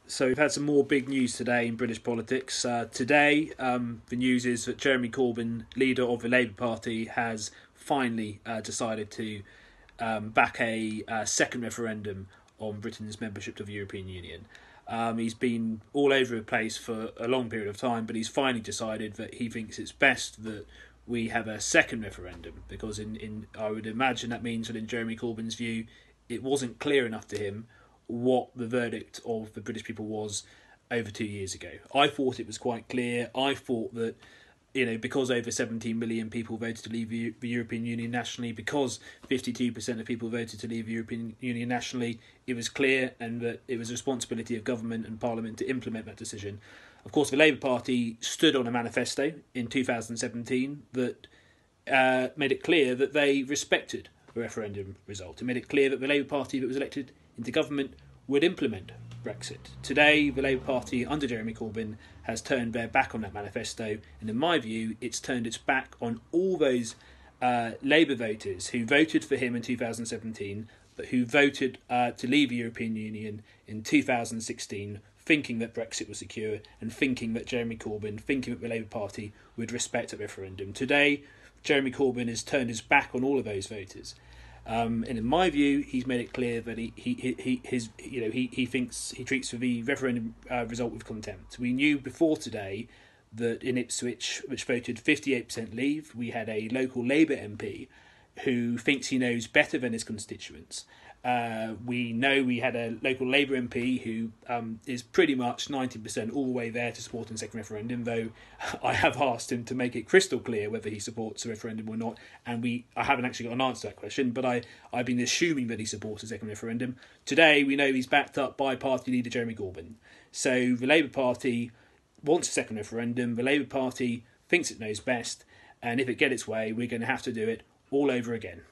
So we've had some more big news today in British politics. Today, the news is that Jeremy Corbyn, leader of the Labour Party, has finally decided to back a second referendum on Britain's membership of the European Union. He's been all over the place for a long period of time, but he's finally decided that he thinks it's best that we have a second referendum, because I would imagine that means that in Jeremy Corbyn's view, it wasn't clear enough to him what the verdict of the British people was over 2 years ago. I thought it was quite clear. I thought that, because over 17 million people voted to leave the European Union nationally, because 52% of people voted to leave the European Union nationally, it was clear, and that it was the responsibility of government and Parliament to implement that decision. Of course, the Labour Party stood on a manifesto in 2017 that made it clear that they respected the referendum result. It made it clear that the Labour Party that was elected into government would implement Brexit. Today, the Labour Party under Jeremy Corbyn has turned their back on that manifesto, and in my view, it's turned its back on all those Labour voters who voted for him in 2017, but who voted to leave the European Union in 2016, thinking that Brexit was secure, and thinking that Jeremy Corbyn, thinking that the Labour Party would respect a referendum. Today, Jeremy Corbyn has turned his back on all of those voters. And in my view, he's made it clear that he thinks he treats the referendum result with contempt. We knew before today that in Ipswich, which voted 58% leave, we had a local Labour MP who thinks he knows better than his constituents. We know we had a local Labour MP who is pretty much 90% all the way there to supporting the second referendum, though I have asked him to make it crystal clear whether he supports a referendum or not, and I haven't actually got an answer to that question, but I've been assuming that he supports a second referendum. Today, we know he's backed up by party leader Jeremy Corbyn. So the Labour Party wants a second referendum, the Labour Party thinks it knows best, and if it gets its way, we're going to have to do it all over again.